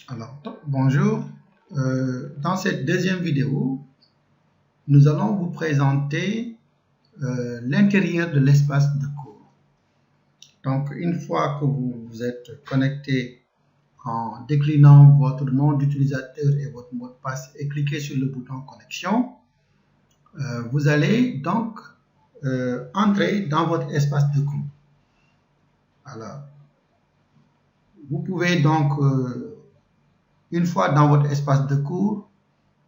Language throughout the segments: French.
Alors, bonjour. Dans cette deuxième vidéo, nous allons vous présenter l'intérieur de l'espace de cours. Donc, une fois que vous vous êtes connecté en déclinant votre nom d'utilisateur et votre mot de passe et cliquez sur le bouton connexion, vous allez donc entrer dans votre espace de cours. Alors, vous pouvez donc une fois dans votre espace de cours,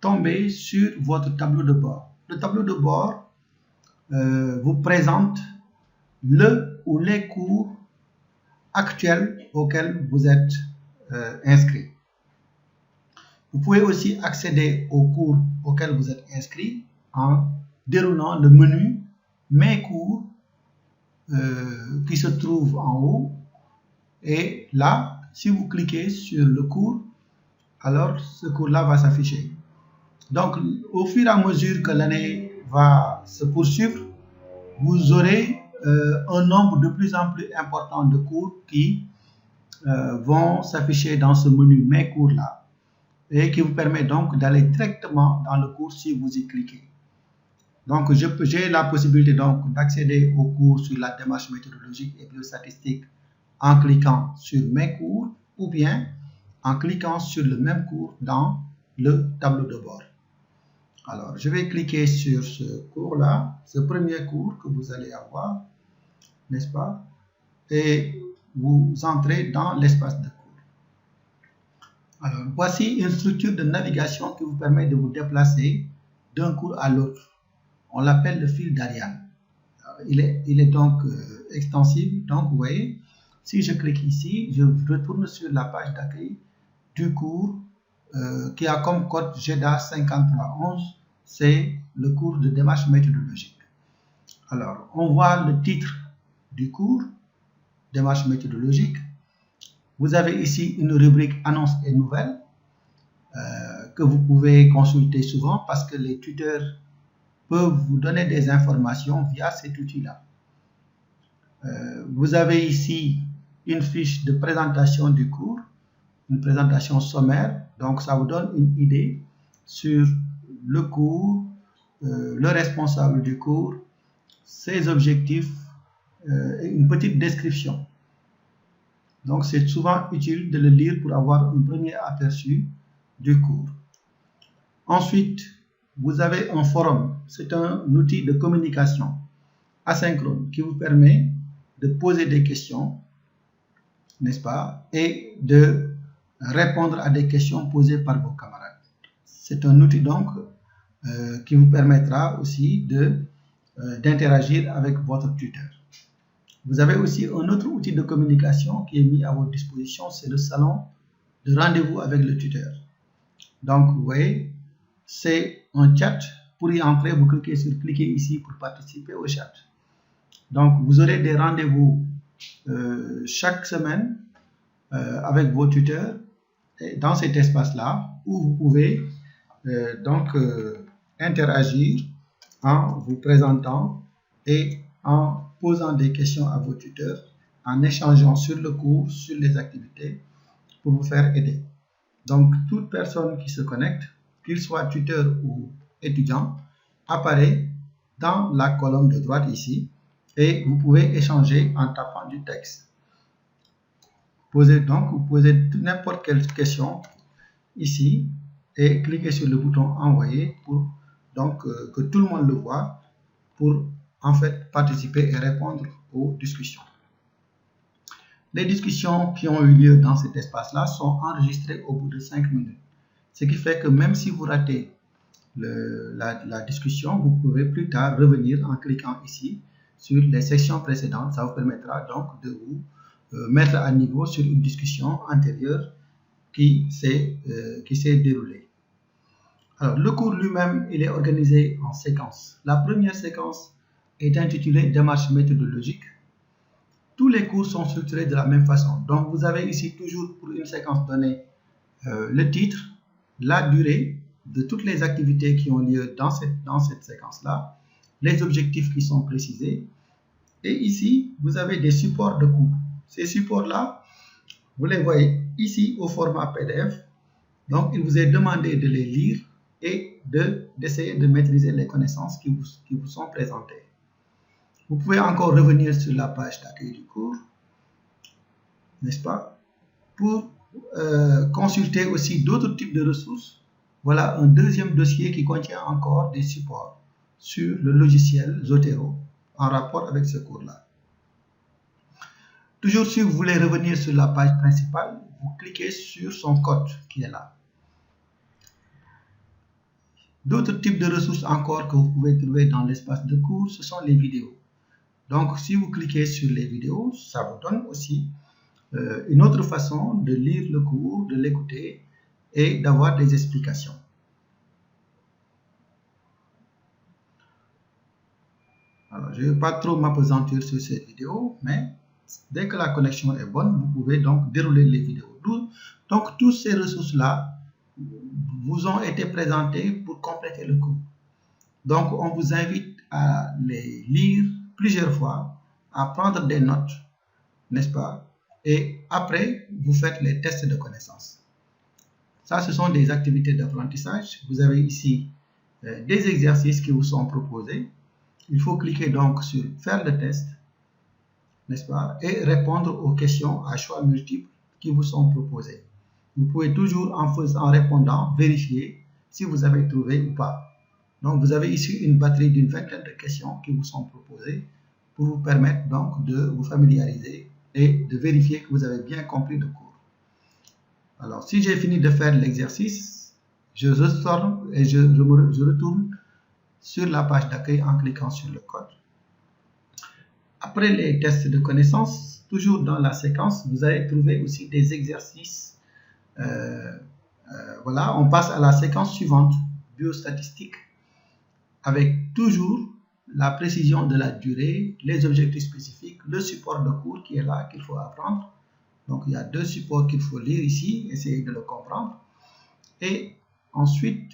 tomber sur votre tableau de bord. Le tableau de bord vous présente le ou les cours actuels auxquels vous êtes inscrit. Vous pouvez aussi accéder aux cours auxquels vous êtes inscrit en déroulant le menu Mes cours qui se trouve en haut. Et là, si vous cliquez sur le cours, alors ce cours-là va s'afficher. Donc, au fur et à mesure que l'année va se poursuivre, vous aurez un nombre de plus en plus important de cours qui vont s'afficher dans ce menu Mes cours-là et qui vous permet donc d'aller directement dans le cours si vous y cliquez. Donc, j'ai la possibilité donc d'accéder aux cours sur la démarche méthodologique et biostatistique en cliquant sur Mes cours ou bien en cliquant sur le même cours dans le tableau de bord. Alors, je vais cliquer sur ce cours-là, ce premier cours que vous allez avoir, n'est-ce pas? Et vous entrez dans l'espace de cours. Alors, voici une structure de navigation qui vous permet de vous déplacer d'un cours à l'autre. On l'appelle le fil d'Ariane. Il est donc extensible. Donc, vous voyez, si je clique ici, je retourne sur la page d'accueil du cours qui a comme code GEDA 5311, c'est le cours de démarche méthodologique. Alors, on voit le titre du cours, démarche méthodologique. Vous avez ici une rubrique annonces et nouvelles que vous pouvez consulter souvent parce que les tuteurs peuvent vous donner des informations via cet outil-là. Vous avez ici une fiche de présentation du cours, une présentation sommaire, donc ça vous donne une idée sur le cours, le responsable du cours, ses objectifs et une petite description. Donc c'est souvent utile de le lire pour avoir un premier aperçu du cours. Ensuite, vous avez un forum, c'est un outil de communication asynchrone qui vous permet de poser des questions, n'est-ce pas, et de répondre à des questions posées par vos camarades. C'est un outil donc qui vous permettra aussi d'interagir avec votre tuteur. Vous avez aussi un autre outil de communication qui est mis à votre disposition, c'est le salon de rendez-vous avec le tuteur. Donc, vous voyez, c'est un chat. Pour y entrer, vous cliquez ici pour participer au chat. Donc, vous aurez des rendez-vous chaque semaine avec vos tuteurs dans cet espace-là où vous pouvez interagir en vous présentant et en posant des questions à vos tuteurs, en échangeant sur le cours, sur les activités pour vous faire aider. Donc, toute personne qui se connecte, qu'il soit tuteur ou étudiant, apparaît dans la colonne de droite ici et vous pouvez échanger en tapant du texte. Vous posez n'importe quelle question ici et cliquez sur le bouton envoyer pour que tout le monde le voit pour en fait participer et répondre aux discussions. Les discussions qui ont eu lieu dans cet espace-là sont enregistrées au bout de 5 minutes. Ce qui fait que même si vous ratez la discussion, vous pouvez plus tard revenir en cliquant ici sur les sections précédentes. Ça vous permettra donc de vous mettre à niveau sur une discussion antérieure qui s'est déroulée. Alors, le cours lui-même, il est organisé en séquences. La première séquence est intitulée démarche méthodologique. Tous les cours sont structurés de la même façon. Donc, vous avez ici toujours pour une séquence donnée le titre, la durée de toutes les activités qui ont lieu dans cette séquence-là, les objectifs qui sont précisés. Et ici, vous avez des supports de cours. Ces supports-là, vous les voyez ici au format PDF Donc, il vous est demandé de les lire et d'essayer de maîtriser les connaissances qui vous sont présentées. Vous pouvez encore revenir sur la page d'accueil du cours, n'est-ce pas, pour consulter aussi d'autres types de ressources. Voilà un deuxième dossier qui contient encore des supports sur le logiciel Zotero en rapport avec ce cours-là. Toujours si vous voulez revenir sur la page principale, vous cliquez sur son code qui est là. D'autres types de ressources encore que vous pouvez trouver dans l'espace de cours, ce sont les vidéos. Donc, si vous cliquez sur les vidéos, ça vous donne aussi une autre façon de lire le cours, de l'écouter et d'avoir des explications. Alors, je ne vais pas trop m'appesantir sur cette vidéo, mais dès que la connexion est bonne, vous pouvez donc dérouler les vidéos. Donc, toutes ces ressources-là vous ont été présentées pour compléter le cours. Donc, on vous invite à les lire plusieurs fois, à prendre des notes, n'est-ce pas? Et après, vous faites les tests de connaissances. Ça, ce sont des activités d'apprentissage. Vous avez ici des exercices qui vous sont proposés. Il faut cliquer donc sur « Faire le test », n'est-ce pas? Et répondre aux questions à choix multiples qui vous sont proposées. Vous pouvez toujours, en répondant, vérifier si vous avez trouvé ou pas. Donc, vous avez ici une batterie d'une vingtaine de questions qui vous sont proposées pour vous permettre donc de vous familiariser et de vérifier que vous avez bien compris le cours. Alors, si j'ai fini de faire l'exercice, je ressors et je retourne sur la page d'accueil en cliquant sur le code. Après les tests de connaissances, toujours dans la séquence, vous allez trouver aussi des exercices. Voilà, on passe à la séquence suivante, biostatistique, avec toujours la précision de la durée, les objectifs spécifiques, le support de cours qui est là, qu'il faut apprendre. Donc, il y a deux supports qu'il faut lire ici, essayer de le comprendre. Et ensuite,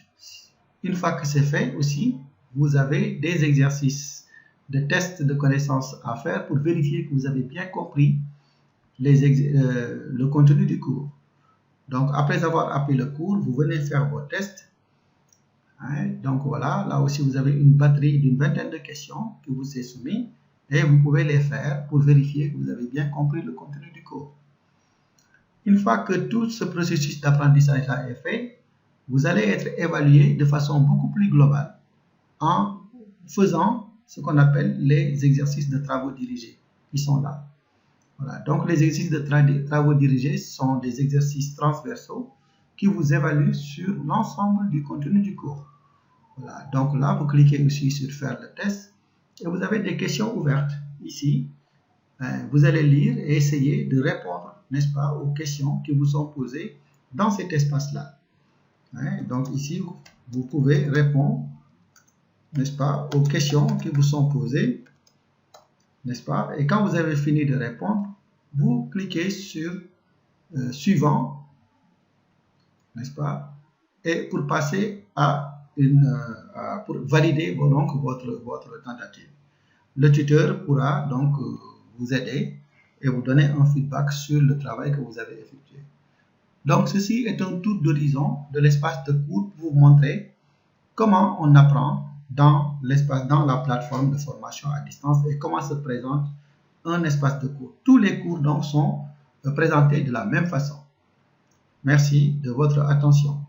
une fois que c'est fait aussi, vous avez des exercices de tests de connaissances à faire pour vérifier que vous avez bien compris le contenu du cours. Donc, après avoir appris le cours, vous venez faire vos tests. Donc voilà, là aussi vous avez une batterie d'une vingtaine de questions qui vous est soumise et vous pouvez les faire pour vérifier que vous avez bien compris le contenu du cours. Une fois que tout ce processus d'apprentissage est fait, vous allez être évalué de façon beaucoup plus globale en faisant ce qu'on appelle les exercices de travaux dirigés qui sont là. Voilà. Donc les exercices de travaux dirigés sont des exercices transversaux qui vous évaluent sur l'ensemble du contenu du cours. Voilà. Donc là, vous cliquez aussi sur faire le test et vous avez des questions ouvertes. Ici, vous allez lire et essayer de répondre, n'est-ce pas, aux questions qui vous sont posées dans cet espace-là. Donc ici, vous pouvez répondre, n'est-ce pas, aux questions qui vous sont posées, n'est-ce pas? Et quand vous avez fini de répondre, vous cliquez sur suivant, n'est-ce pas? Et pour passer à pour valider donc votre tentative. Le tuteur pourra donc vous aider et vous donner un feedback sur le travail que vous avez effectué. Donc ceci est un tour d'horizon de l'espace de cours pour vous montrer comment on apprend dans la plateforme de formation à distance et comment se présente un espace de cours. Tous les cours donc sont présentés de la même façon. Merci de votre attention.